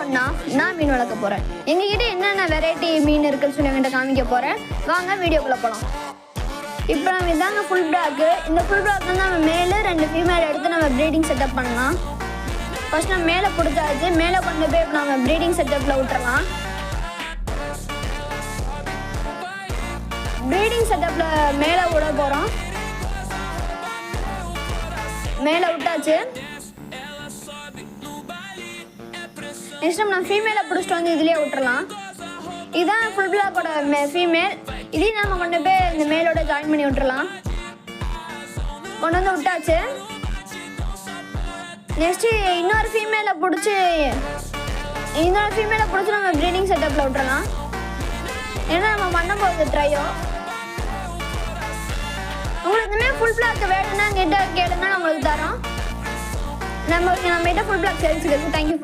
ஒன்றா நான் மீன் வளர்க்க போகிறேன். எங்ககிட்ட என்னென்ன வெரைட்டி மீன் இருக்குன்னு சொல்லி என்கிட்ட காமிக்க போகிறேன். வாங்க வீடியோக்குள்ளே போகலாம். இப்போ நம்ம இதாங்க ஃபுல் பிளாக்கு. இந்த ஃபுல் பிளாக் வந்து நம்ம மேலே 2 ஃபீமேல் எடுத்து நம்ம ப்ரீடிங் செட்டப் பண்ணலாம். ஃபர்ஸ்ட் நம்ம மேலே பிடிச்சாச்சு. மேலே கொண்டு போய் இப்போ நம்ம ப்ரீடிங் செட்டப்பில் விட்டுறலாம். ப்ரீடிங் செட்டப்பில் மேலே விட போகிறோம். மேலே விட்டாச்சு. நெக்ஸ்ட் நம்ம ஃபீமேலை பிடிச்சிட்டு வந்து இதுலேயே விட்டுறலாம். இதுதான் ஃபுல் பிளாக்கோட ஃபீமேல். இதையும் நம்ம கொண்டு போய் இந்த மேலோட ஜாயின் பண்ணி விட்டுறலாம். கொண்டு வந்து விட்டாச்சு. நெக்ஸ்ட்டு இன்னொரு ஃபீமேலை பிடிச்சி நம்ம ப்ரீடிங் செட்டப்பில் விட்டுறலாம். ஏன்னா நம்ம பண்ணும்போது ட்ரையோ உங்களுக்கு இந்தமாதிரி ஃபுல் பிளாக் வேணும்னா கிட்ட கேளுங்க, உங்களுக்கு தரோம். நம்ம கிட்ட ஃபுல் பிளாக் தெரிஞ்சுக்கிறது. தேங்க்யூ.